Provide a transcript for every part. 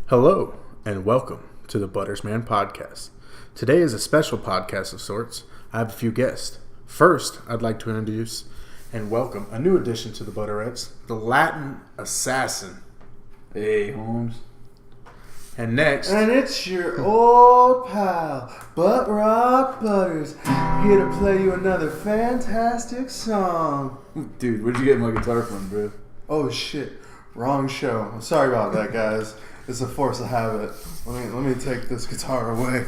Hello, and welcome to the Buttersman Podcast. Today is a special podcast of sorts. I have a few guests. First, I'd like to introduce and welcome a new addition to the Butterettes, the Latin Assassin. Hey, Holmes. And next... And it's your old pal, Butt Rock Butters, here to play you another fantastic song. Dude, where'd you get my guitar from, bro? Oh shit, wrong show. I'm sorry about that, guys. It's a force of habit. Let me take this guitar away.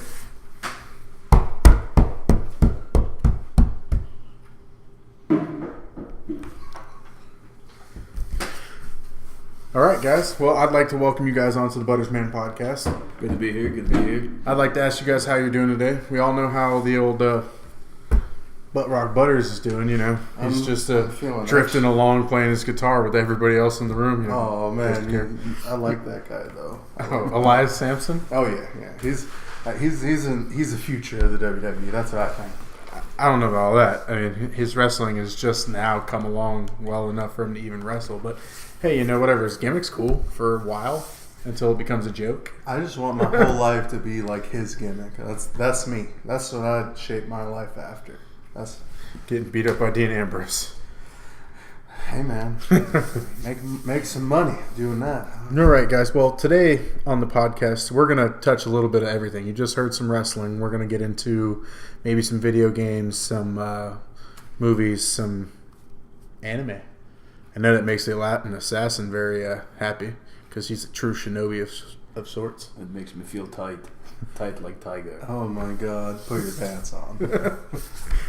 Alright, guys. Well, I'd like to welcome you guys onto the Buttersman Podcast. Good to be here, good to be here. I'd like to ask you guys how you're doing today. We all know how the old Butt Rock Butters is doing, you know. He's just drifting along playing his guitar with everybody else in the room. You know? Oh, man. I like that guy, though. Oh, Elias Sampson? Oh, yeah. He's a future of the WWE. That's what I think. I don't know about all that. I mean, his wrestling has just now come along well enough for him to even wrestle. But, hey, you know, whatever. His gimmick's cool for a while until it becomes a joke. I just want my whole life to be like his gimmick. That's me. That's what I'd shape my life after. That's getting beat up by Dean Ambrose. Hey, man. make some money doing that. All right, guys. Well, today on the podcast, we're going to touch a little bit of everything. You just heard some wrestling. We're going to get into maybe some video games, some movies, some anime. I know that makes the Latin Assassin very happy because he's a true shinobi of sorts. It makes me feel tight. Tight like tiger. Oh, my God. Put your pants on.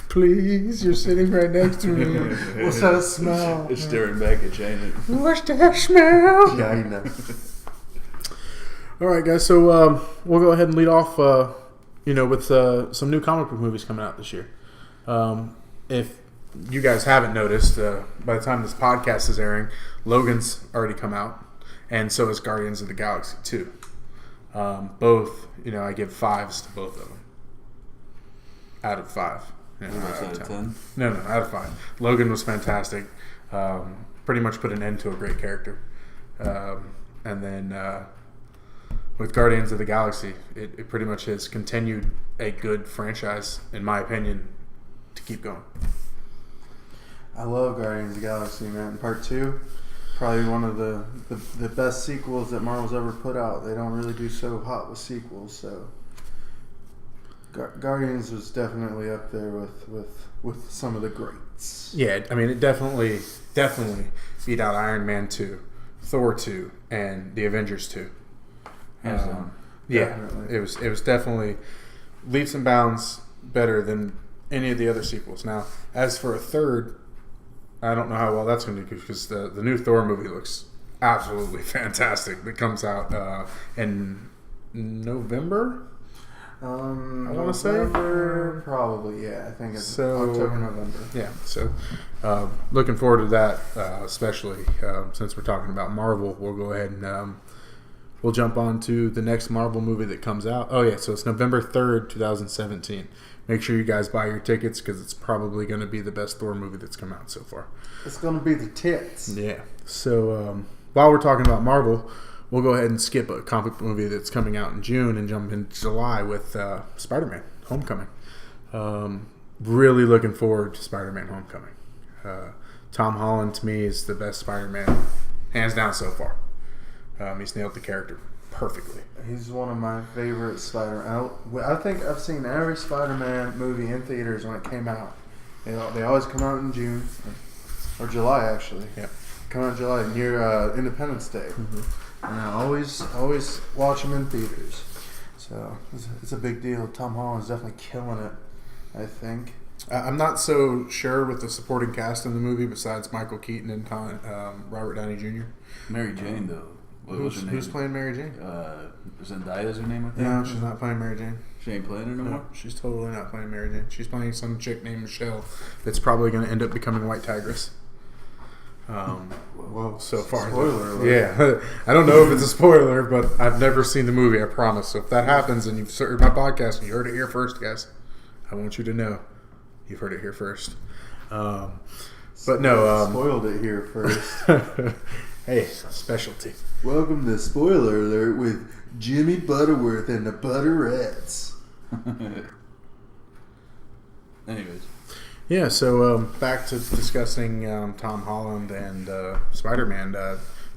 Please, you're sitting right next to me. What's that smell? It's staring back at you, ain't it? What's that smell? Yeah, I know. All right, guys. So we'll go ahead and lead off, with some new comic book movies coming out this year. If you guys haven't noticed, by the time this podcast is airing, Logan's already come out, and so is Guardians of the Galaxy 2. Both, I give 5s to both of them. Out of 5. Out of 10? No, out of 5. Logan was fantastic. Pretty much put an end to a great character. And then with Guardians of the Galaxy, it pretty much has continued a good franchise, in my opinion, to keep going. I love Guardians of the Galaxy, man. Part 2, probably one of the best sequels that Marvel's ever put out. They don't really do so hot with sequels, so Guardians was definitely up there with some of the greats. Yeah, I mean, it definitely beat out Iron Man 2, Thor 2, and the Avengers 2. Yeah, it was definitely leaps and bounds better than any of the other sequels. Now, as for a third, I don't know how well that's going to do because the new Thor movie looks absolutely fantastic. That comes out in November. I want to say probably, yeah. I think it's October, November. Yeah, so looking forward to that, especially since we're talking about Marvel. We'll go ahead and we'll jump on to the next Marvel movie that comes out. Oh yeah, so it's November 3rd, 2017. Make sure you guys buy your tickets because it's probably going to be the best Thor movie that's come out so far. It's going to be the tits. Yeah. So while we're talking about Marvel, we'll go ahead and skip a comic book movie that's coming out in June and jump into July with Spider-Man Homecoming. Really looking forward to Spider-Man Homecoming. Tom Holland, to me, is the best Spider-Man, hands down so far. He's nailed the character perfectly. He's one of my favorite Spider-Man. I think I've seen every Spider-Man movie in theaters when it came out. They always come out in June, or July, actually. Yeah. Come out in July, near Independence Day. Mm-hmm. And I always watch them in theaters. So it's a big deal. Tom Holland's definitely killing it, I think. I'm not so sure with the supporting cast in the movie besides Michael Keaton and Robert Downey Jr. Mary Jane, though. Who's playing Mary Jane? Zendaya's her name, I think? No, she's not playing Mary Jane. She ain't playing her no more? She's totally not playing Mary Jane. She's playing some chick named Michelle that's probably going to end up becoming White Tigress. Well, so far. Spoiler alert. Yeah. I don't know if it's a spoiler, but I've never seen the movie, I promise. So if that happens and you've heard my podcast and you heard it here first, guys, I want you to know you've heard it here first. But no. Spoiled it here first. Hey, specialty. Welcome to Spoiler Alert with Jimmy Butterworth and the Butterettes. Anyways. Yeah, so back to discussing Tom Holland and Spider-Man.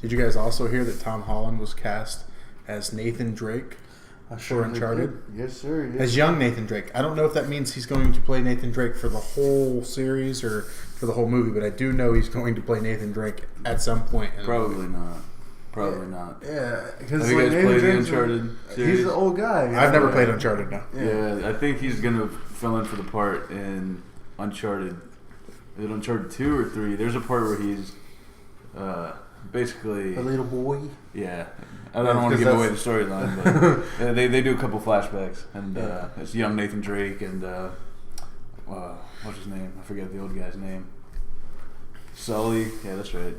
Did you guys also hear that Tom Holland was cast as Nathan Drake for Uncharted? Yes, sir. Yes. As young Nathan Drake. I don't know if that means he's going to play Nathan Drake for the whole series or for the whole movie, but I do know he's going to play Nathan Drake at some point. Probably not. Probably not. Yeah, because have you guys played the Uncharted series? He's the old guy. I've never played Uncharted, no. Yeah, I think he's going to fill in for the part in Uncharted. Is it Uncharted 2 or 3? There's a part where he's basically... A little boy? Yeah. I don't want to give away the storyline, but they do a couple flashbacks. And it's young Nathan Drake and... what's his name? I forget the old guy's name. Sully. Yeah, that's right.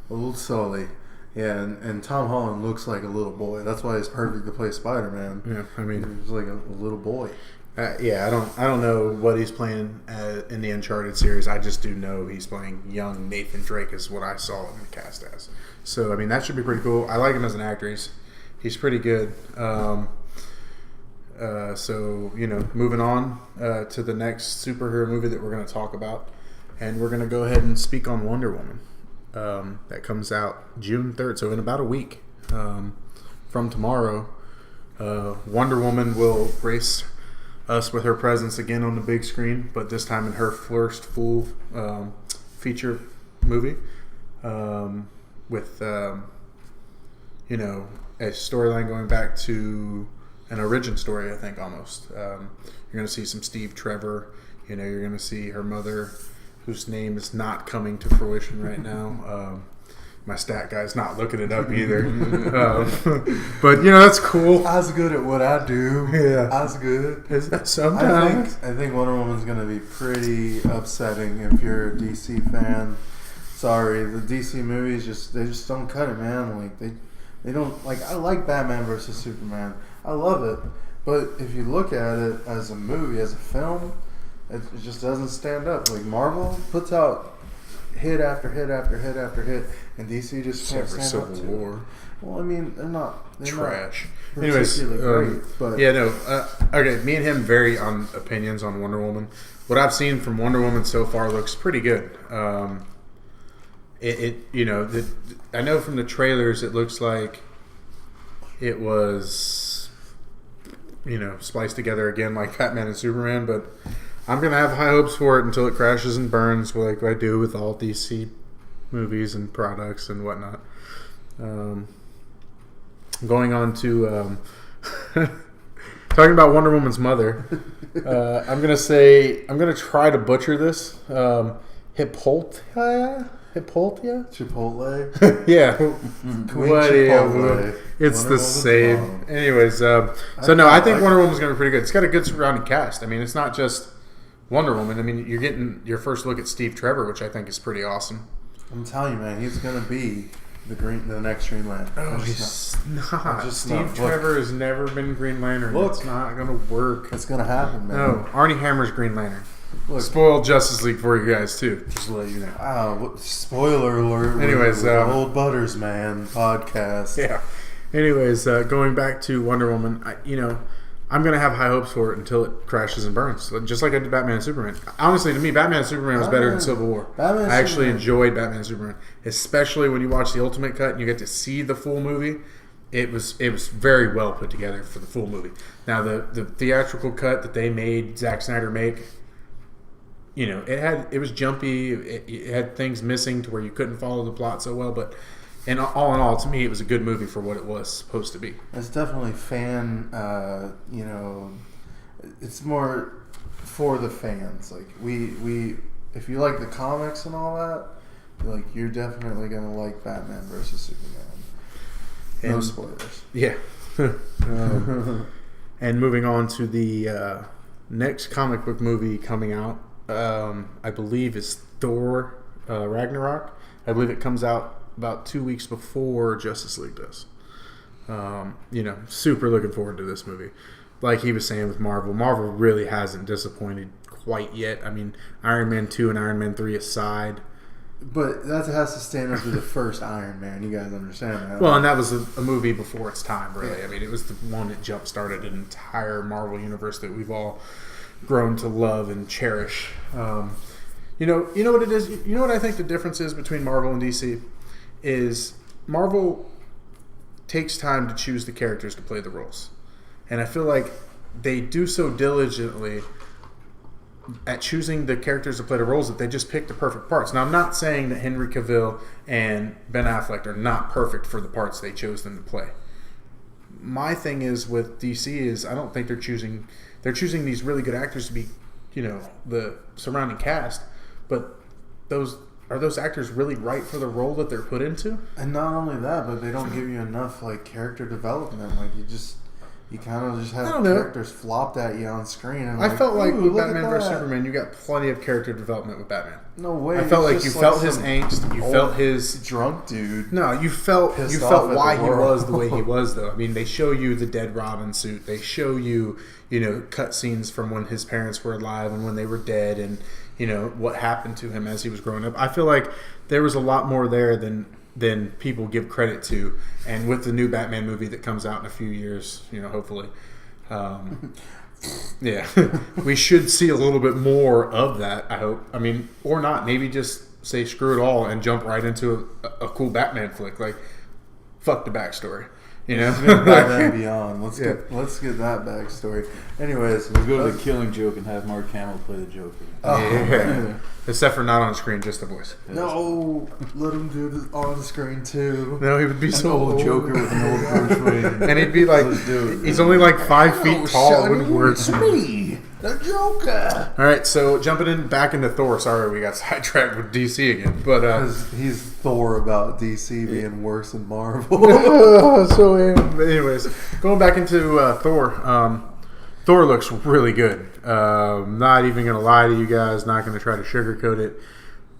Old Sully. Yeah, and Tom Holland looks like a little boy. That's why he's perfect to play Spider-Man. Yeah, I mean... He's like a little boy. Yeah, I don't know what he's playing in the Uncharted series. I just do know he's playing young Nathan Drake is what I saw him cast as. So, I mean, that should be pretty cool. I like him as an actor. He's pretty good. So, moving on to the next superhero movie that we're going to talk about. And we're going to go ahead and speak on Wonder Woman. That comes out June 3rd, so in about a week from tomorrow. Wonder Woman will grace us with her presence again on the big screen, but this time in her first full feature movie with a storyline going back to an origin story, I think, almost. You're going to see some Steve Trevor. You're going to see her mother, whose name is not coming to fruition right now. My stat guy's not looking it up either. But, that's cool. I was good at what I do. Yeah. I was good. Sometimes. I think Wonder Woman's going to be pretty upsetting if you're a DC fan. Sorry, the DC movies they just don't cut it, man. Like they don't I like Batman versus Superman. I love it. But if you look at it as a movie, as a film, it just doesn't stand up. Like Marvel puts out hit after hit after hit after hit, and DC just can't stand up to Civil War. Well, I mean, they're trash. Not Anyways, great, but okay. Me and him vary on opinions on Wonder Woman. What I've seen from Wonder Woman so far looks pretty good. I know from the trailers it looks like it was, spliced together again like Batman and Superman, but I'm going to have high hopes for it until it crashes and burns like I do with all DC movies and products and whatnot. Going on to talking about Wonder Woman's mother, I'm going to try to butcher this. Hippolyta? Chipotle? Yeah. Chipotle. It's Wonder the same. Mom. Anyways, I think Wonder Woman's going to be pretty good. It's got a good surrounding cast. I mean, it's not just Wonder Woman. I mean, you're getting your first look at Steve Trevor, which I think is pretty awesome. I'm telling you, man, he's going to be the next Green Lantern. Oh, he's not. Steve Trevor has never been Green Lantern. Look. It's not going to work. It's going to happen, man. No, Arnie Hammer's Green Lantern. Look. Spoiled Justice League for you guys, too. Just to let you know. Wow, spoiler alert. Anyways, with the Old Butters, man, podcast. Yeah. Anyways, going back to Wonder Woman, I'm going to have high hopes for it until it crashes and burns, just like I did Batman and Superman. Honestly, to me, Batman and Superman was better than Civil War. I actually enjoyed Batman and Superman, especially when you watch the Ultimate Cut and you get to see the full movie. It was very well put together for the full movie. Now, the theatrical cut that they made, Zack Snyder make, it was jumpy. It had things missing to where you couldn't follow the plot so well, but and all in all, to me, it was a good movie for what it was supposed to be. It's definitely fan, it's more for the fans. Like we if you like the comics and all that, you're definitely gonna like Batman versus Superman. No spoilers. Yeah. And moving on to the next comic book movie coming out, I believe is Thor Ragnarok. I believe it comes out about 2 weeks before Justice League does. Super looking forward to this movie. Like he was saying with Marvel really hasn't disappointed quite yet. I mean, Iron Man 2 and Iron Man 3 aside, But that has to stand up to the first Iron Man. You guys understand that? Well, and that was a movie before its time, really. I mean, it was the one that jump-started an entire Marvel universe that we've all grown to love and cherish. You know what it is? You know what I think the difference is between Marvel and DC? Is Marvel takes time to choose the characters to play the roles. And I feel like they do so diligently at choosing the characters to play the roles that they just pick the perfect parts. Now, I'm not saying that Henry Cavill and Ben Affleck are not perfect for the parts they chose them to play. My thing is with DC is I don't think they're choosing these really good actors to be, the surrounding cast, but those actors really right for the role that they're put into? And not only that, but they don't give you enough character development. You kind of just have characters flopped at you on screen. And I felt like with Batman vs Superman, you got plenty of character development with Batman. No way. I felt like you felt his angst. You felt his drunk dude. No, you felt why he was the way he was, though. I mean, they show you the dead Robin suit. They show you, cutscenes from when his parents were alive and when they were dead, and what happened to him as he was growing up. I feel like there was a lot more there than people give credit to. And with the new Batman movie that comes out in a few years, hopefully, we should see a little bit more of that, I hope. I mean, or not. Maybe just say screw it all and jump right into a cool Batman flick. Like, fuck the backstory. Batman Beyond. Let's get that backstory. Anyways, let's go to the Killing Joke and have Mark Hamill play the Joker. Except for not on screen, just the voice. No, let him do this on screen too. No, he would be so old Joker with an old Bruce Wayne, and he'd be like, he's only like 5 feet tall. It's me, the Joker. All right, so jumping back into Thor. Sorry, we got sidetracked with DC again, but he's Thor about DC being worse than Marvel. Anyways, going back into Thor. Thor looks really good. Not even going to lie to you guys. Not going to try to sugarcoat it.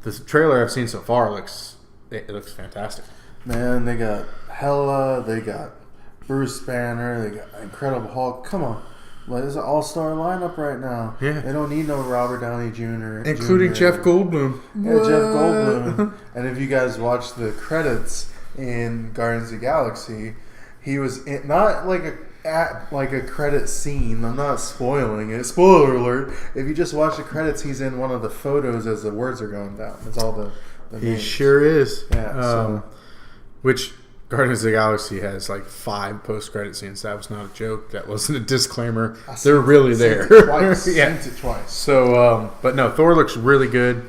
The trailer I've seen so far looks fantastic. Man, they got Hela. They got Bruce Banner. They got Incredible Hulk. Come on. It's an all-star lineup right now. Yeah. They don't need no Robert Downey Jr. Including Jeff Goldblum. Yeah, Jeff Goldblum. And if you guys watch the credits in Guardians of the Galaxy, he was not like a credit scene. I'm not spoiling it. Spoiler alert. If you just watch the credits, he's in one of the photos as the words are going down. That's all the He names. sure is. Yeah. Which Guardians of the Galaxy has like 5 post-credit scenes. That was not a joke. That wasn't a disclaimer. They're really there. Seen it twice. So, but no, Thor looks really good.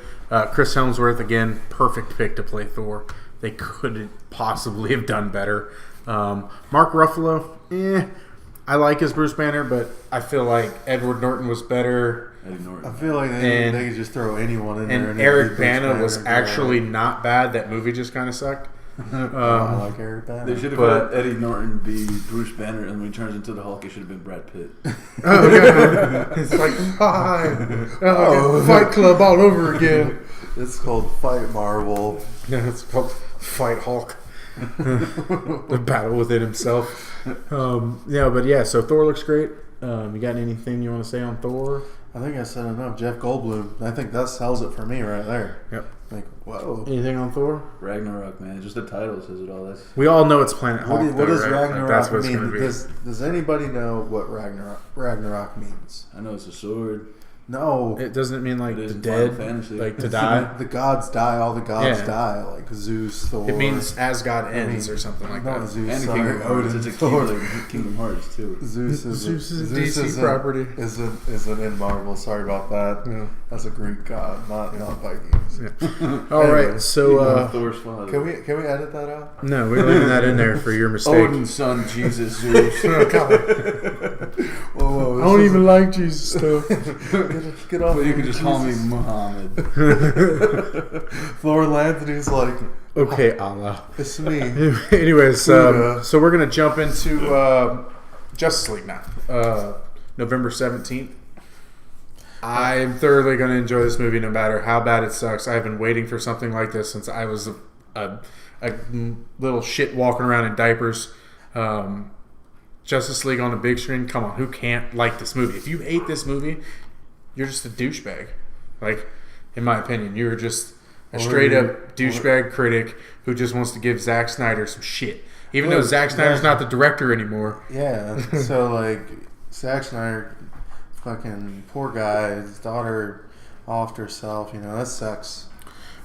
Chris Hemsworth, again, perfect pick to play Thor. They couldn't possibly have done better. Mark Ruffalo, I like his Bruce Banner, but I feel like Edward Norton was better. Eddie Norton. I feel like they could just throw anyone in there. And Eric Bana was actually not bad. That movie just kind of sucked. I like Eric Bana. They should have let Eddie Norton be Bruce Banner, and when he turns into the Hulk, it should have been Brad Pitt. It's like, Fight Club all over again. It's called Fight Marvel. Yeah, it's called Fight Hulk. The battle within himself. So Thor looks great. You got anything you want to say on Thor? I think I said enough. Jeff Goldblum. I think that sells it for me right there. Yep. Like, whoa. Anything on Thor? Ragnarok, man. Just the title says it all. We all know it's Planet Hulk. What does right? Ragnarok that's what mean? it's be. Does anybody know what Ragnarok means? I know it's a sword. No. It doesn't mean like It is the in dead, Final Fantasy. like to die. The gods die. All the gods die. Like Zeus, Thor. It means as God ends or something like not that. Zeus, And sorry, Kingdom Hearts. Odin, It's a Thor. Kingdom Hearts, too. Zeus is a DC property. Isn't in Marvel. Sorry about that. Yeah. That's a Greek god, not Vikings. Yeah. All right, so Thor's father. Can we edit that out? no, we're leaving that in there for your mistake. Odin's son, Jesus, Zeus. Whoa, I don't even like Jesus stuff. get off. Well, you me, can just call me Jesus. Muhammad. Lauren Anthony's like, Okay, Allah. it's me. Anyways, so we're gonna jump into Justice League now. November 17th. I'm thoroughly going to enjoy this movie no matter how bad it sucks. I've been waiting for something like this since I was a little shit walking around in diapers. Justice League on the big screen, come on, who can't like this movie? If you hate this movie, you're just a douchebag. Like, in my opinion, you're just a straight up douchebag critic who just wants to give Zack Snyder some shit. Even though Zack Snyder's not the director anymore. Yeah, so like Zack Snyder, fucking poor guy, his daughter offed herself, that sucks.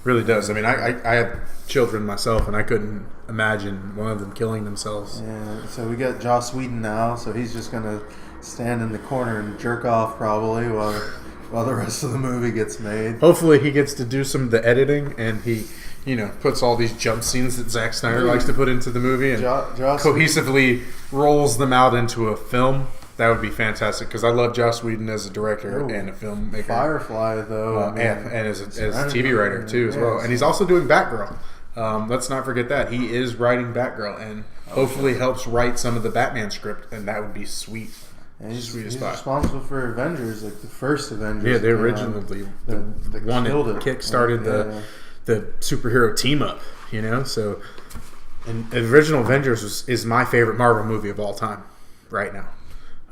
Really does. I mean, I had children myself, and I couldn't imagine one of them killing themselves. Yeah, so we got Joss Whedon now, so he's just going to stand in the corner and jerk off probably while the rest of the movie gets made. Hopefully he gets to do some of the editing, and he, puts all these jump scenes that Zack Snyder likes to put into the movie and cohesively rolls them out into a film. That would be fantastic because I love Joss Whedon as a director and a filmmaker. Firefly, though. And as a TV writer, too, as well. And he's also doing Batgirl. Let's not forget that. He is writing Batgirl and hopefully helps write some of the Batman script, and that would be sweet. And he's responsible for Avengers, like the first Avengers. Yeah, the originally the one that kick-started the superhero team-up, So, and the original Avengers is my favorite Marvel movie of all time right now.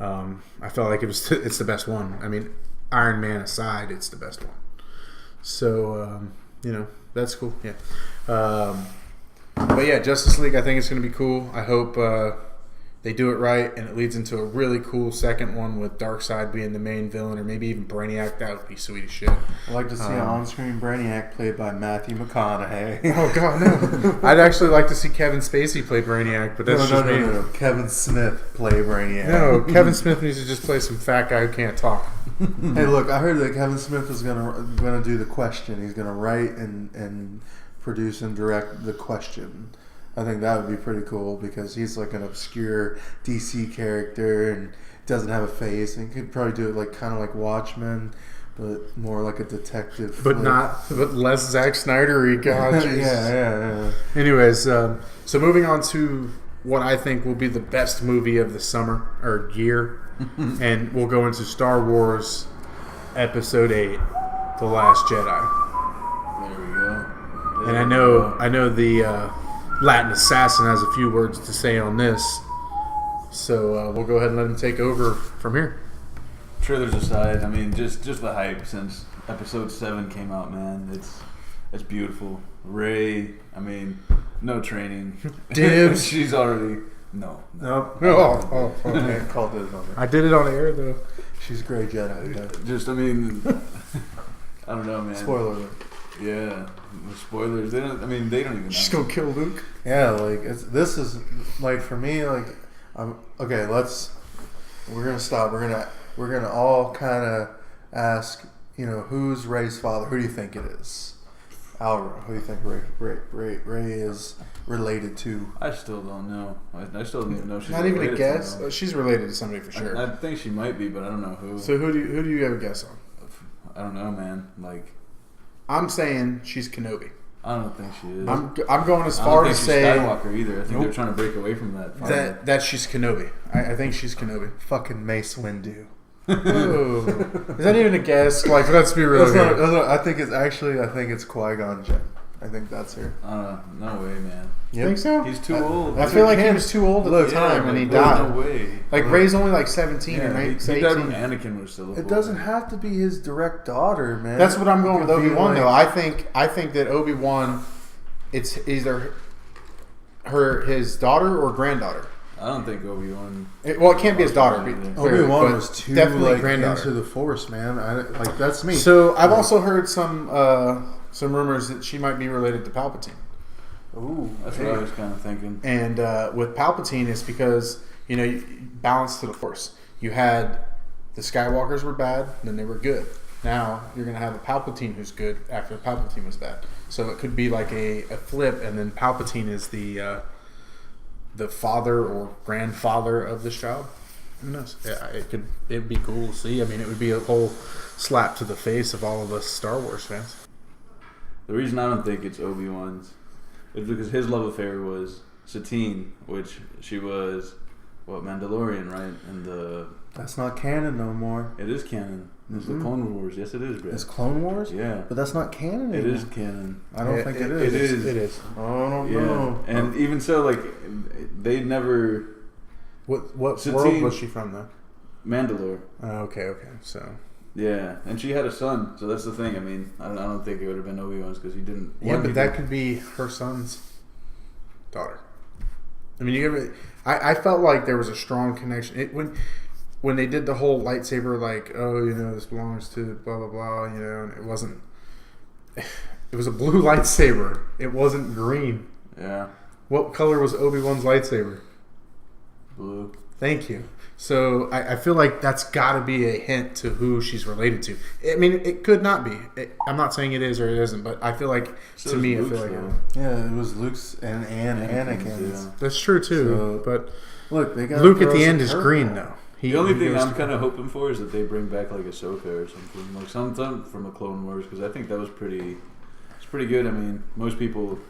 I felt like it's the best one. I mean, Iron Man aside, it's the best one. So, that's cool. Yeah. But yeah, Justice League, I think it's going to be cool. I hope they do it right, and it leads into a really cool second one with Darkseid being the main villain, or maybe even Brainiac. That would be sweet as shit. I'd like to see an on-screen Brainiac played by Matthew McConaughey. Oh, God, no. I'd actually like to see Kevin Spacey play Brainiac, but that's just me. No. Kevin Smith play Brainiac. No, Kevin Smith needs to just play some fat guy who can't talk. Hey, look, I heard that Kevin Smith is gonna do The Question. He's gonna write and produce and direct The Question. I think that would be pretty cool because he's like an obscure DC character and doesn't have a face, and could probably do it like kind of like Watchmen, but more like a detective. But less Zack Snyder-y. God, yeah. Anyways, so moving on to what I think will be the best movie of the summer or year, and we'll go into Star Wars Episode 8, The Last Jedi. There we go. And I know the Latin assassin has a few words to say on this, so we'll go ahead and let him take over from here. Trailers aside, I mean, just the hype since Episode 7 came out, man. It's beautiful. Rey, I mean, no training. Dibs. She's already no. Nope. Oh, okay. Called it on I did it on air though. She's a great Jedi. Yeah. Just, I mean, I don't know, man. Spoiler alert. Yeah, spoilers. They don't even know. She's gonna kill Luke. Yeah, like this is like for me, like okay. We're gonna stop. We're gonna all kind of ask, who's Rey's father? Who do you think it is? Alra. Who do you think Rey is related to? I still don't know. I still don't even know she's not even a guess. She's related to somebody for sure. I think she might be, but I don't know who. So who do you have a guess on? I don't know, man. Like. I'm saying she's Kenobi. I don't think she is. I'm going as far to say Skywalker either. I think they're trying to break away from that. That she's Kenobi. I think she's Kenobi. Fucking Mace Windu. Ooh. Is that even a guess? Like, let's be real. I think it's Qui-Gon Jinn. I think that's her. No way, man. You think so? He's too old. I feel like he was too old at the time and he died. No way. Like Rey's only like 17 or 18. He died when Anakin was still. It doesn't have to be his direct daughter, man. That's what I'm going with Obi-Wan though. I think that Obi-Wan, it's either his daughter or granddaughter. I don't think Obi-Wan. It can't be his daughter. Obi-Wan was too definitely granddaughter. Into the Force, man. That's me. So I've also heard some rumors that she might be related to Palpatine. Ooh, that's what I was kind of thinking. And with Palpatine, it's because balance to the Force. You had the Skywalkers were bad, then they were good. Now you're gonna have a Palpatine who's good after Palpatine was bad. So it could be like a flip, and then Palpatine is the father or grandfather of this child. Who knows? Yeah, it'd be cool to see. I mean, it would be a whole slap to the face of all of us Star Wars fans. The reason I don't think it's Obi-Wan's is because his love affair was Satine, which she was Mandalorian, right? And that's not canon no more. It is canon. It's the Clone Wars. Yes, it is, bro. It's Clone Wars? Yeah. But that's not canon anymore. It is canon. I don't think it is. It is. I don't know. And even so, like, they never... What world was she from, though? Mandalore. Okay. So... Yeah, and she had a son, so that's the thing. I mean, I don't think it would have been Obi-Wan's because he didn't. Yeah, but that could be her son's daughter. I mean, I felt like there was a strong connection when they did the whole lightsaber, like, oh, this belongs to blah blah blah, and it wasn't. It was a blue lightsaber. It wasn't green. Yeah. What color was Obi-Wan's lightsaber? Blue. Thank you. So I feel like that's got to be a hint to who she's related to. I mean, it could not be. I'm not saying it is or it isn't, but I feel like So to me, Luke's, I feel like yeah, it was Luke's and Anakin's. Yeah. That's true too. But look, they got Luke at the end is green though. The only thing I'm kind of hoping for is that they bring back like Ahsoka or something, like something from the Clone Wars, because I think that was pretty. It's pretty good. I mean, most people.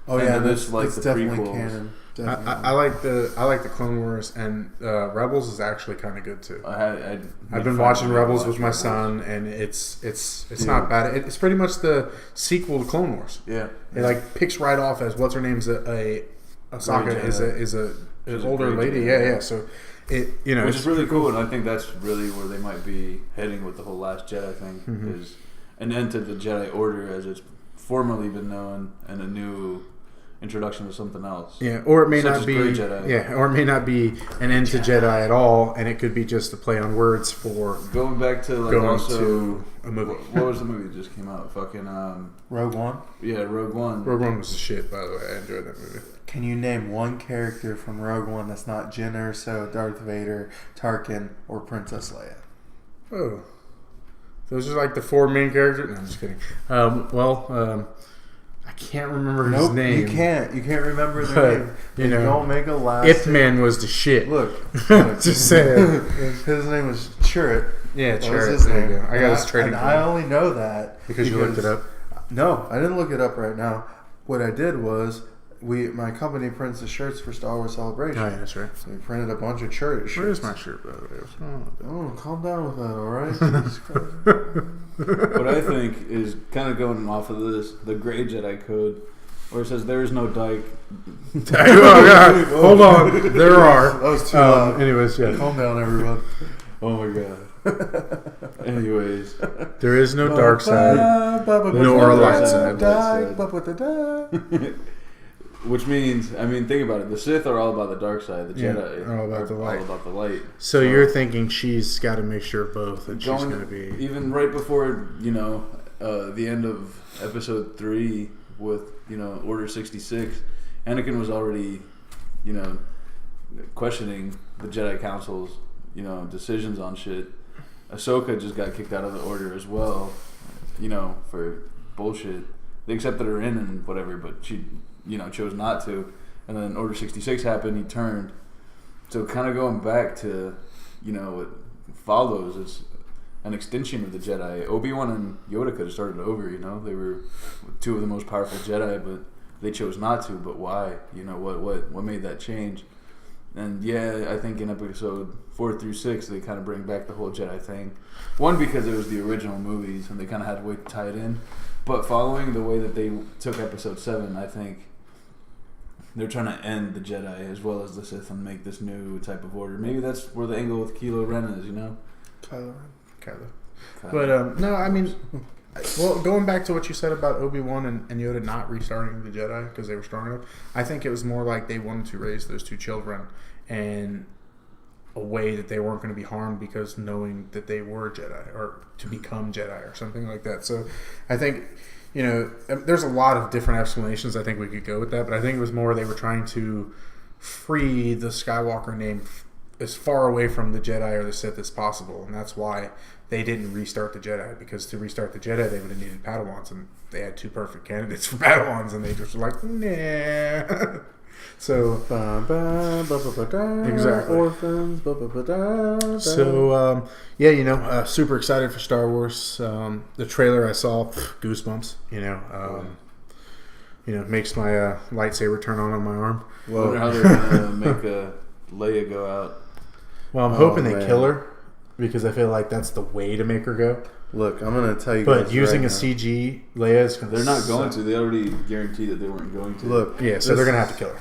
Oh yeah, this like it's the definitely prequels. canon. Definitely. I like the Clone Wars, and Rebels is actually kind of good too. I've been watching Rebels with my son, and it's not bad. It's pretty much the sequel to Clone Wars. Yeah, it like picks right off as what's her name's Ahsoka is an older lady. Yeah. So it which is really cool, and I think that's really where they might be heading with the whole Last Jedi thing is an end to the Jedi Order as it's formerly been known, and a new introduction to something else. Yeah, or it may not be. Jedi. Yeah, or it may not be an end to Jedi at all, and it could be just a play on words for going back to like going also to a movie. What was the movie that just came out? Fucking Rogue One. Yeah, Rogue One. Rogue One was the shit, by the way. I enjoyed that movie. Can you name one character from Rogue One that's not Jyn Erso, Darth Vader, Tarkin, or Princess Leia? Oh, those are like the four main characters. No, I'm just kidding. I can't remember his name. You can't remember their name. Don't make a last. Ip-Man was the shit. Look just saying. His name was Chirrut. Yeah, That Chirrut. was his There name. you go. I got his trading and card. I only know that because you looked it up. No, I didn't look it up right now. What I did was my company prints the shirts for Star Wars Celebration. Oh, yeah, that's right. So we printed a bunch of shirts. Where's my shirt, by the way? What's wrong with that? Oh, calm down with that, all right? Jesus Christ. What I think is kind of going off of this, the Gray Jedi Code, where it says there is no dyke. Oh, God. Hold on. There are. That was too loud. Anyways, yeah. Calm down, everyone. Oh my god. Anyways, there is no dark side, nor light side. Which means, I mean, think about it. The Sith are all about the dark side. The Jedi are all about the light. All about the light. So you're thinking she's got a mixture of both, and she's going to be even right before the end of Episode 3 with Order 66. Anakin was already questioning the Jedi Council's decisions on shit. Ahsoka just got kicked out of the Order as well, for bullshit. They accepted her in and whatever, but she chose not to. And then Order 66 happened, he turned. So kind of going back to, what follows is an extension of the Jedi. Obi-Wan and Yoda could have started over, They were two of the most powerful Jedi, but they chose not to. But why? What made that change? And yeah, I think in episode 4 through 6, they kind of bring back the whole Jedi thing. One, because it was the original movies, and they kind of had to wait to tie it in. But following the way that they took episode 7, I think they're trying to end the Jedi as well as the Sith and make this new type of order. Maybe that's where the angle with Kylo Ren is, Kylo. But no, I mean, well, going back to what you said about Obi-Wan and Yoda not restarting the Jedi because they were strong enough, I think it was more like they wanted to raise those two children in a way that they weren't going to be harmed because knowing that they were Jedi or to become Jedi or something like that. So I think, there's a lot of different explanations I think we could go with that, but I think it was more they were trying to free the Skywalker name as far away from the Jedi or the Sith as possible, and that's why they didn't restart the Jedi, because to restart the Jedi they would have needed Padawans, and they had two perfect candidates for Padawans, and they just were like, nah. So exactly. Orphans. So super excited for Star Wars. The trailer I saw, goosebumps. Makes my lightsaber turn on my arm. I wonder how they're gonna make Leia go out. Well, I'm hoping they kill her, because I feel like that's the way to make her go. Look, I'm going to tell you but guys using right a CG Leia is going to They're not going to. They already guaranteed that they weren't going to. Look. Yeah, so they're going to have to kill her.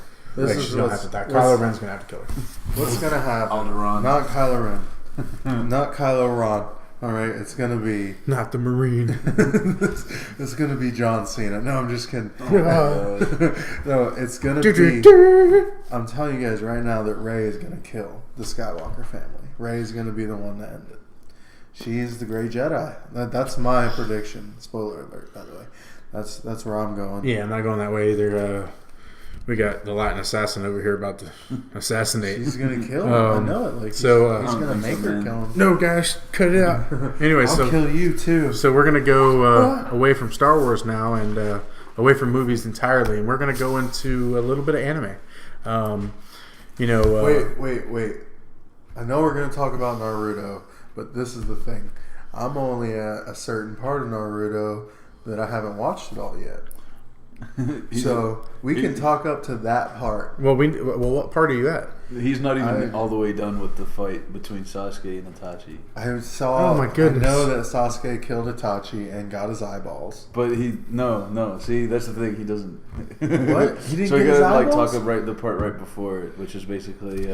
She's going to have to die. Kylo Ren's going to have to kill her. What's going to happen? Alderaan. Not Kylo Ren. Not Kylo Ren. All right, it's gonna be not the Marine. It's gonna be John Cena. No, I'm just kidding. No, it's gonna be. I'm telling you guys right now that Rey is gonna kill the Skywalker family. Rey is gonna be the one to end it. She's the Grey Jedi. That's my prediction. Spoiler alert, by the way. That's where I'm going. Yeah, I'm not going that way either. We got the Latin assassin over here about to assassinate. She's gonna kill him. I know it. Like he's gonna make her kill him. No, guys, cut it out. Anyway, I'll kill you too. So we're gonna go away from Star Wars now and away from movies entirely, and we're gonna go into a little bit of anime. Wait. I know we're gonna talk about Naruto, but this is the thing. I'm only at a certain part of Naruto that I haven't watched it all yet. So we can talk up to that part. Well, what part are you at? He's not even all the way done with the fight between Sasuke and Itachi. I saw. Oh my goodness! I know that Sasuke killed Itachi and got his eyeballs. But no. See, that's the thing. He doesn't. What? He didn't so get you his gotta eyeballs? talk about the part right before it, which is basically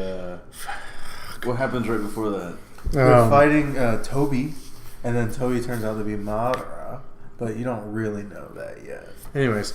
what happens right before that. They're fighting Toby, and then Toby turns out to be Madara, but you don't really know that yet. Anyways,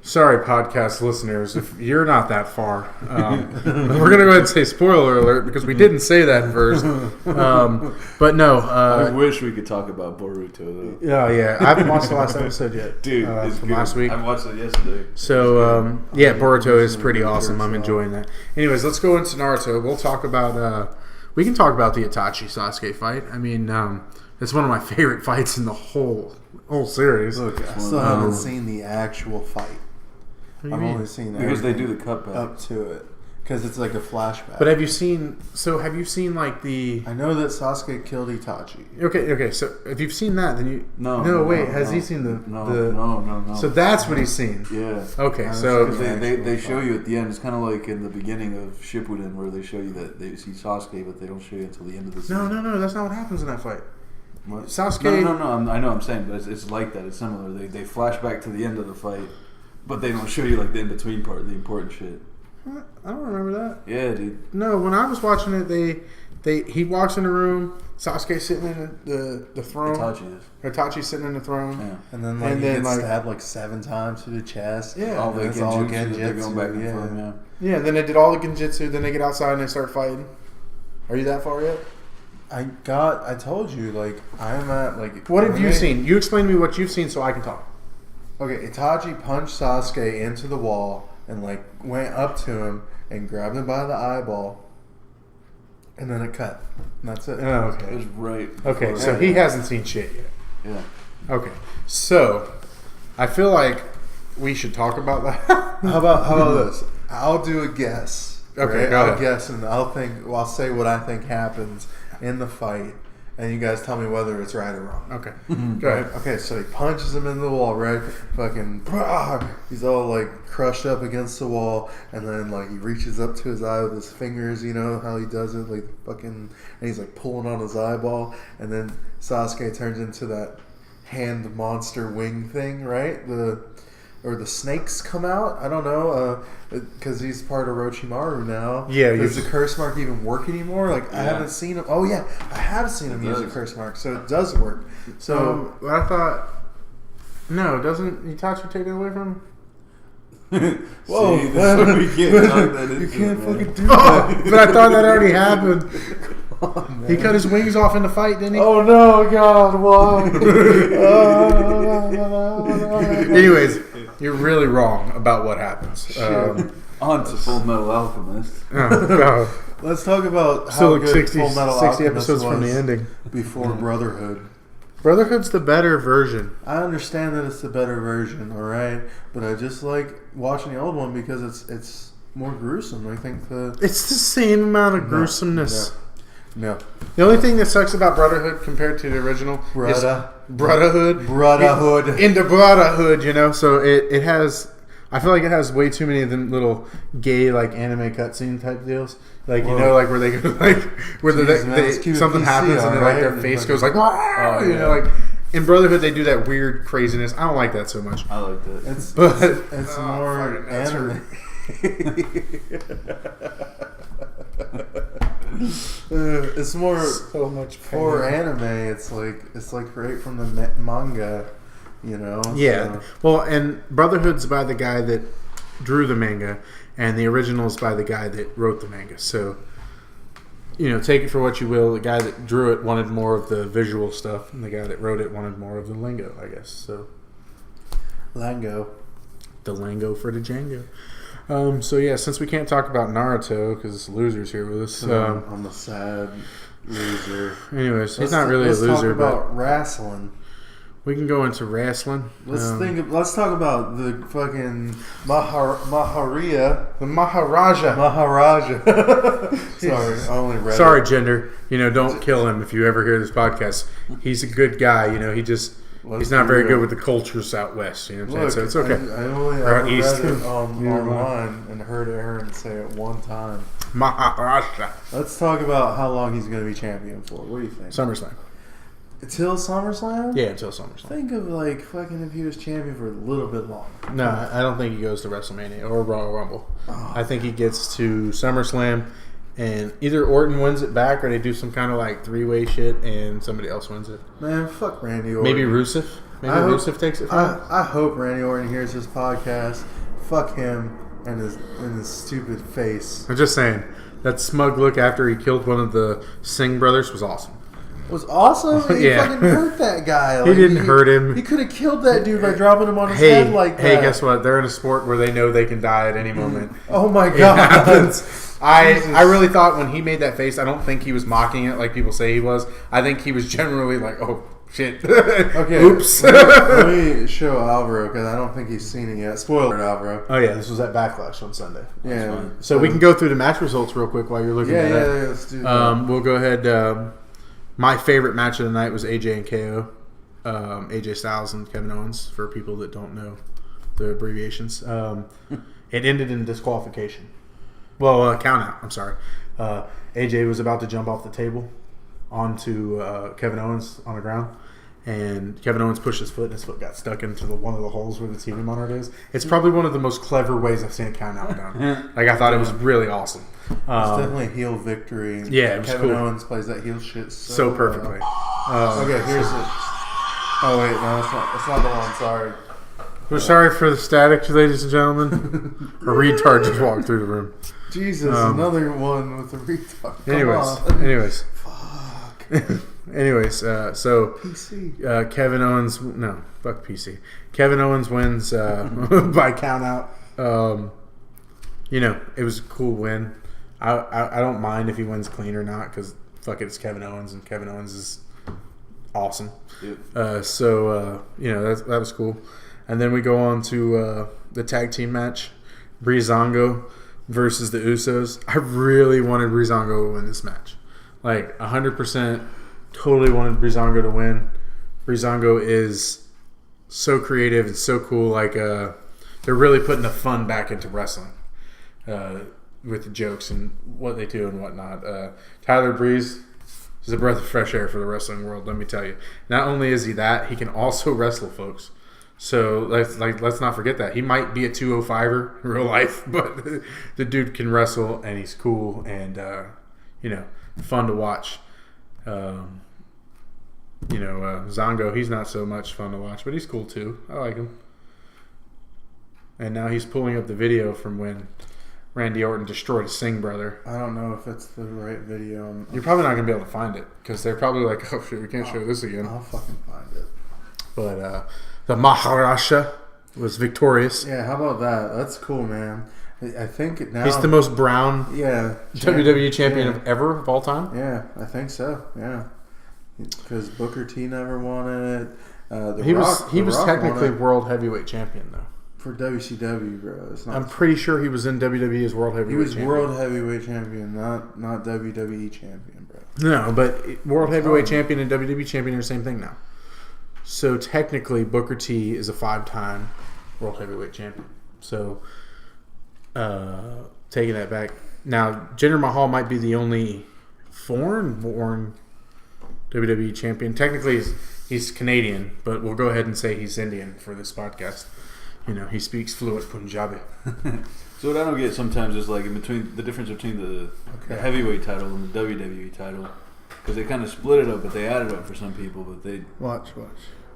sorry, podcast listeners, if you're not that far. We're going to go ahead and say spoiler alert because we didn't say that first. But no. I wish we could talk about Boruto, though. Oh, yeah. I haven't watched the last episode yet. Dude, it's from good. last week. I watched it yesterday. So, Boruto is pretty awesome. I'm enjoying that. Anyways, let's go into Naruto. We'll talk about... we can talk about the Itachi-Sasuke fight. I mean, it's one of my favorite fights in the whole series. Look, I still haven't seen the actual fight. I've only seen because they do the cutback up to it because it's like a flashback. But have you seen like the? I know that Sasuke killed Itachi. Okay. So if you've seen that, then you no. Has he seen the? No. So that's what he's seen. Yeah. Okay. So they show you at the end. It's kind of like in the beginning of Shippuden where they show you that they see Sasuke, but they don't show you until the end of the season. No. That's not what happens in that fight. What? Sasuke. No. I know. I'm saying, but it's like that. It's similar. They flash back to the end of the fight, but they don't show you like the in between part, the important shit. What? I don't remember that. Yeah, dude. No, when I was watching it, he walks in the room. Sasuke sitting in the throne. Itachi's sitting in the throne. Yeah. And then he gets stabbed like 7 times to the chest. Yeah. All the genjutsu. They're going back and forth. Yeah. Then they did all the genjutsu. Then they get outside and they start fighting. Are you that far yet? I told you, like, I'm at, like... What have you seen? You explain to me what you've seen so I can talk. Okay, Itachi punched Sasuke into the wall and, like, went up to him and grabbed him by the eyeball. And then it cut. And that's it. Oh, okay. It was right. Okay, so he hasn't seen shit yet. Yeah. Okay, so I feel like we should talk about that. How about this? I'll do a guess. Okay, right? go ahead. I'll guess and I'll say what I think happens in the fight, and you guys tell me whether it's right or wrong. Okay, go ahead. Okay, so he punches him in the wall, right? Fucking, he's all like crushed up against the wall, and then like he reaches up to his eye with his fingers. You know how he does it, like fucking, and he's like pulling on his eyeball, and then Sasuke turns into that hand monster wing thing, right? The snakes come out. I don't know, because he's part of Orochimaru now. Yeah. Does the curse mark even work anymore? Like, I haven't seen him. Oh, yeah. I have seen him use a curse mark, so it does work. So I thought... No, doesn't Itachi take it away from him? Whoa. See, we can't talk that into you can't fucking do that. that. But I thought that already happened. He cut his wings off in the fight, didn't he? Oh, no, God, why? Anyways, you're really wrong about what happens. On to Full Metal Alchemist. Let's talk about Still how like good 60 Full Metal Alchemist episodes was from the ending. before Brotherhood. Brotherhood's the better version. I understand that it's the better version, all right, but I just like watching the old one because it's more gruesome. I think it's the same amount of gruesomeness. No. The only thing that sucks about Brotherhood compared to the original is Brotherhood. Into Brotherhood, you know. So it has. I feel like it has way too many of them little gay like anime cutscene type deals. Like you know, like where they go like where something happens and then like their face goes like wow, you know, like in Brotherhood they do that weird craziness. I don't like that so much. I like that. It's more anime. It's more so much pain. for anime. It's like right from the manga, you know. Yeah. So. Well, and Brotherhood's by the guy that drew the manga, and the original's by the guy that wrote the manga. So, you know, take it for what you will. The guy that drew it wanted more of the visual stuff, and the guy that wrote it wanted more of the lingo, I guess. So, Lango. The lingo for the Django. So yeah, since we can't talk about Naruto because Loser's here with us. I'm a sad loser. Anyways, he's not really a loser, talk about but wrestling. we can go into wrestling. Let's talk about the fucking Maharaja. The Maharaja. Sorry, I only read. Sorry, it. gender. You know, don't kill him if you ever hear this podcast. He's a good guy. You know, he's not very good with the cultures out west. You know what I'm saying? So it's okay. I only Or out read east. it online and heard Aaron say it one time. Maharaja. Let's talk about how long he's going to be champion for. What do you think? SummerSlam. Until SummerSlam? Yeah, until SummerSlam. Think of like fucking if he was champion for a little bit longer. No, I don't think he goes to WrestleMania or Royal Rumble. Oh. I think he gets to SummerSlam, and either Orton wins it back, or they do some kind of like three-way shit, and somebody else wins it. Man, fuck Randy Orton. Maybe Rusev. Maybe Rusev takes it from him. I hope Randy Orton hears this podcast. Fuck him and his stupid face. I'm just saying that smug look after he killed one of the Singh brothers was awesome. It was awesome. He Yeah. fucking hurt that guy. He didn't hurt him. He could have killed that dude by dropping him on his head like that. Hey, guess what? They're in a sport where they know they can die at any moment. Oh my It god. happens. I really thought when he made that face, I don't think he was mocking it like people say he was. I think he was generally like, oh, shit. Okay. Oops. Let me show Alvaro because I don't think he's seen it yet. Spoiler, Alvaro. Oh, yeah. This was at Backlash on Sunday. Yeah. So we can go through the match results real quick while you're looking at that. Yeah, let's do that. We'll go ahead. My favorite match of the night was AJ and KO. AJ Styles and Kevin Owens, for people that don't know the abbreviations. It ended in disqualification. Well, count out. I'm sorry. AJ was about to jump off the table onto Kevin Owens on the ground, and Kevin Owens pushed his foot, and his foot got stuck into one of the holes where the TV monitor is. It's probably one of the most clever ways I've seen a count out done. Like, I thought it was really awesome. It's definitely a heel victory. Yeah, it was Kevin cool. Owens plays that heel shit so perfectly. Okay, here's it. Oh wait, no, it's not the one. Sorry. We're sorry for the static, ladies and gentlemen. A retard just walked through the room. Jesus, another one with the retard. Anyways. Fuck. So PC. Kevin Owens, no, fuck PC. Kevin Owens wins by count out. You know, it was a cool win. I don't mind if he wins clean or not, because fuck it, it's Kevin Owens, and Kevin Owens is awesome. You know, that was cool. And then we go on to the tag team match, Breezango versus the Usos. I really wanted Breezango to win this match. Like, 100% totally wanted Breezango to win. Breezango is so creative and so cool. Like, they're really putting the fun back into wrestling with the jokes and what they do and whatnot. Tyler Breeze is a breath of fresh air for the wrestling world, let me tell you. Not only is he that, he can also wrestle, folks. So let's not forget that. He might be a 205er in real life, but the dude can wrestle, and he's cool, and you know, fun to watch. Zongo, he's not so much fun to watch, but he's cool too. I like him. And now he's pulling up the video from when Randy Orton destroyed a Singh brother. I don't know if it's the right video. You're probably not going to be able to find it, because they're probably like, oh shit, we can't show this again. I'll fucking find it. But the Maharaja was victorious. Yeah, how about that? That's cool, man. I think now... He's the most brown WWE champion of ever of all time? Yeah, I think so, yeah. Because Booker T never won it. He was technically world heavyweight champion, though. For WCW, bro. It's not I'm pretty sure he was in WWE as world heavyweight champion. He was world heavyweight champion, not WWE champion, bro. No, but world heavyweight champion and WWE champion are the same thing now. So technically, Booker T is a 5-time world heavyweight champion. So, taking that back. Now, Jinder Mahal might be the only foreign-born WWE champion. Technically, he's Canadian, but we'll go ahead and say he's Indian for this podcast. You know, he speaks fluent Punjabi. So what I don't get sometimes is like in between the difference between the heavyweight title and the WWE title, because they kind of split it up, but they added up for some people. But they watch. All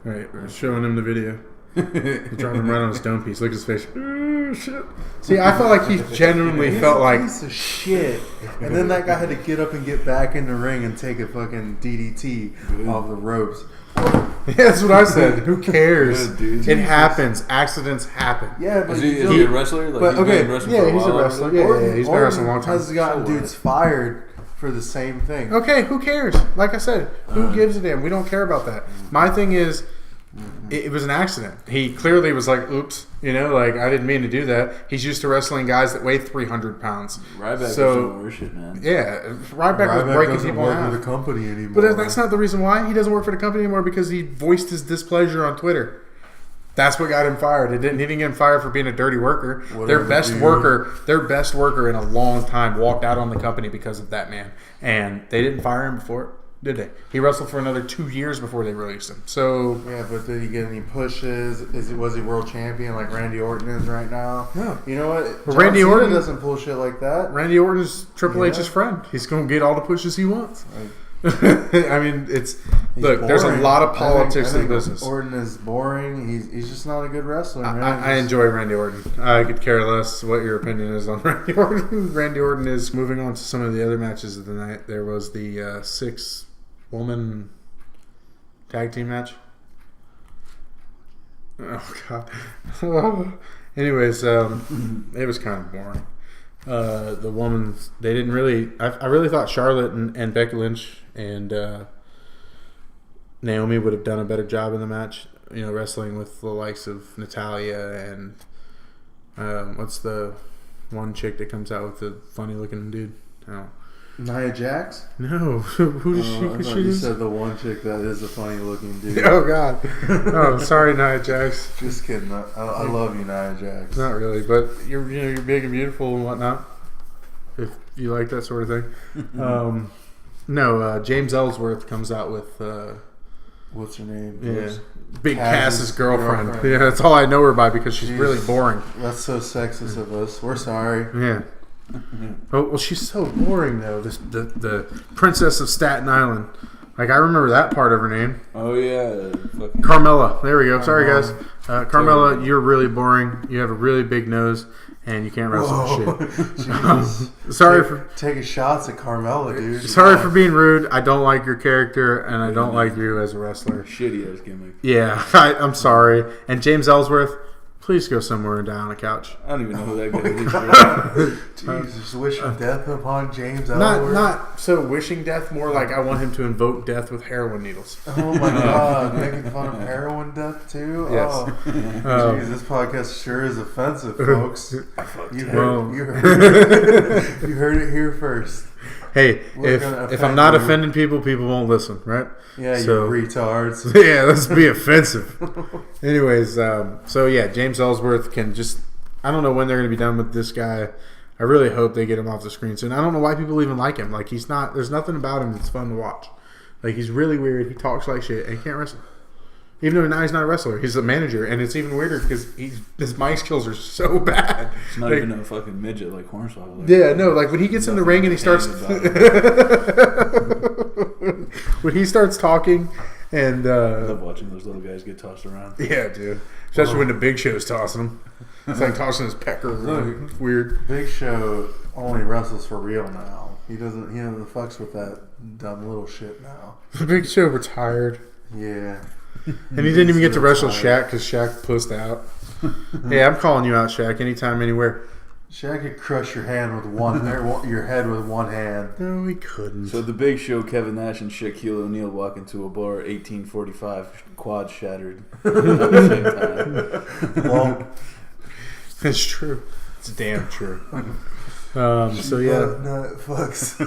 right, we're showing him the video. He's trying to run on his dome piece. Look at his face. Oh, shit. See, I felt like he genuinely felt like piece of shit. And then that guy had to get up and get back in the ring and take a fucking DDT off the ropes. Yeah, that's what I said. Who cares? Good, it happens. Accidents happen. Yeah, but is he a wrestler? Like, he's been a wrestler. Yeah, he's been wrestling a long time. Has gotten dudes fired for the same thing. Okay, who cares? Like I said, who gives a damn? We don't care about that. My thing is, it was an accident. He clearly was like, oops, like, I didn't mean to do that. He's used to wrestling guys that weigh 300 pounds. Ryback was doing worse shit, man. Yeah, Ryback was breaking people out. Doesn't work for the company anymore. But that's not the reason why. He doesn't work for the company anymore because he voiced his displeasure on Twitter. That's what got him fired. He didn't get him fired for being a dirty worker. Their best worker in a long time walked out on the company because of that man. And they didn't fire him before, did they? He wrestled for another 2 years before they released him. So yeah, but did he get any pushes? Was he world champion like Randy Orton is right now? No. You know what? But Randy Orton doesn't pull shit like that. Randy Orton's Triple H's friend. He's going to get all the pushes he wants. I mean, there's a lot of politics in business. Orton is boring. He's just not a good wrestler, man. I enjoy Randy Orton. I could care less what your opinion is on Randy Orton. Randy Orton is moving on to some of the other matches of the night. There was the 6-woman tag team match. Oh, God. Anyways, it was kind of boring. The woman, they didn't really. I really thought Charlotte and Becky Lynch and Naomi would have done a better job in the match. Wrestling with the likes of Natalya and what's the one chick that comes out with the funny looking dude? Oh. Nia Jax? No, who does she? You said the one chick that is a funny looking dude. Oh God! Oh, sorry, Nia Jax. Just kidding. I love you, Nia Jax. Not really, but you're big and beautiful and whatnot. If you like that sort of thing. No, James Ellsworth comes out with what's her name? Yeah, Big Cass's girlfriend. Yeah, that's all I know her by because she's really boring. That's so sexist of us. We're sorry. Yeah. Oh well, she's so boring though. The Princess of Staten Island. Like I remember that part of her name. Oh yeah, Carmella. There we go. Sorry guys, Carmella. You're really boring. You have a really big nose, and you can't wrestle shit. Sorry for taking shots at Carmella, dude. Sorry for being rude. I don't like your character, and I don't like you as a wrestler. Shitty ass gimmick. Yeah, I'm sorry. And James Ellsworth. Please go somewhere and die on a couch. I don't even know who that guy is. Jesus, wishing death upon James Ellsworth. Not so wishing death, more like I want him to invoke death with heroin needles. Oh my God, making fun of heroin death too? Yes. Oh. Jeez, this podcast sure is offensive, folks. You heard it here first. Hey, if I'm not offending people won't listen, right? Yeah, you retards. Yeah, let's be offensive. Anyways, so yeah, James Ellsworth can just... I don't know when they're going to be done with this guy. I really hope they get him off the screen soon. I don't know why people even like him. Like, he's not... There's nothing about him that's fun to watch. Like, he's really weird. He talks like shit, and he can't wrestle. Even though now he's not a wrestler, he's a manager, and it's even weirder because his mic skills are so bad. It's not even a fucking midget like Hornswoggle. Yeah, no, like when he gets in the ring and he starts, when he starts talking, and I love watching those little guys get tossed around. Yeah, dude, especially when the Big Show's tossing him. It's like tossing his pecker. It's weird. Big Show only wrestles for real now. He doesn't fucks with that dumb little shit now. The Big Show retired. Yeah. And he didn't even get to wrestle Shaq because Shaq pussed out. Hey, I'm calling you out, Shaq. Anytime, anywhere. Shaq could crush your hand with your head with one hand. No, he couldn't. So the Big Show, Kevin Nash and Shaquille O'Neal walk into a bar, 1845, quad shattered at the same time. Well, it's true. It's damn true. So yeah, nut fucks.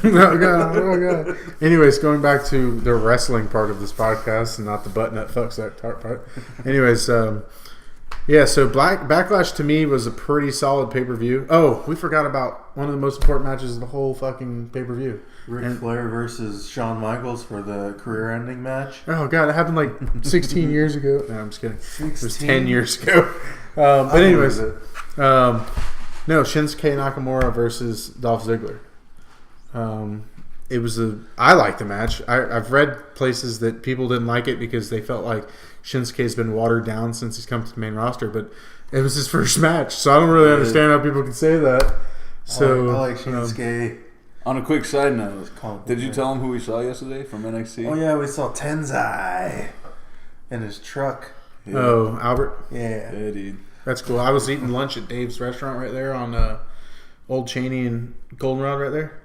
Oh god. Anyways, going back to the wrestling part of this podcast and not the butt nut fucks that part. Anyways, yeah. So Backlash to me was a pretty solid pay per view. Oh, we forgot about one of the most important matches of the whole fucking pay per view. Ric Flair versus Shawn Michaels for the career-ending match. Oh god, it happened like 16 years ago. No, I'm just kidding. 16? It was 10 years ago. But anyways, No, Shinsuke Nakamura versus Dolph Ziggler. I liked the match. I've read places that people didn't like it because they felt like Shinsuke's been watered down since he's come to the main roster, but it was his first match, so I don't really understand how people can say that. So I like Shinsuke. On a quick side note, did you tell him who we saw yesterday from NXT? Oh yeah, we saw Tenzai in his truck. Yeah. Oh, Albert? Yeah, dude. That's cool. I was eating lunch at Dave's restaurant right there on Old Cheney and Goldenrod right there.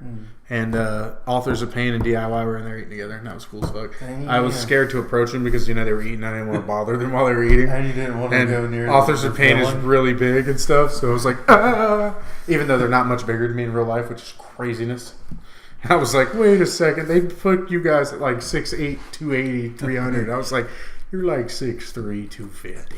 And Authors of Pain and DIY were in there eating together, and that was cool as fuck. Damn. I was scared to approach them because, they were eating. I didn't want to bother them while they were eating. And you didn't want to go near Authors of Pain is really big and stuff, so I was like, ah! Even though they're not much bigger than me in real life, which is craziness. I was like, wait a second. They put you guys at like 6'8", 280, 300. I was like, you're like 6'3", 250.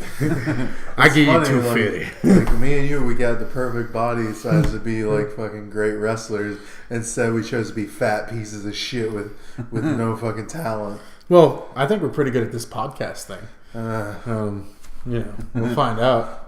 I give you 250. Like me and you, we got the perfect body size to be like fucking great wrestlers. Instead, we chose to be fat pieces of shit with no fucking talent. Well, I think we're pretty good at this podcast thing. We'll find out.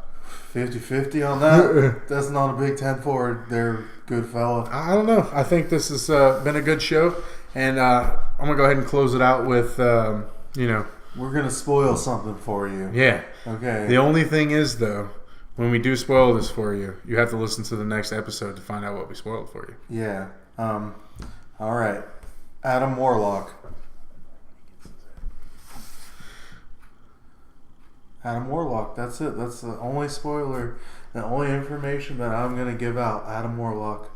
50-50 on that. That's not a Big 10 forward. They're good fella. I don't know. I think this has been a good show, and I'm gonna go ahead and close it out with We're going to spoil something for you. Yeah. Okay. The only thing is, though, when we do spoil this for you, you have to listen to the next episode to find out what we spoiled for you. Yeah. All right. Adam Warlock. Adam Warlock. That's it. That's the only spoiler, the only information that I'm going to give out. Adam Warlock.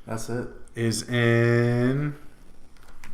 That's it. Is in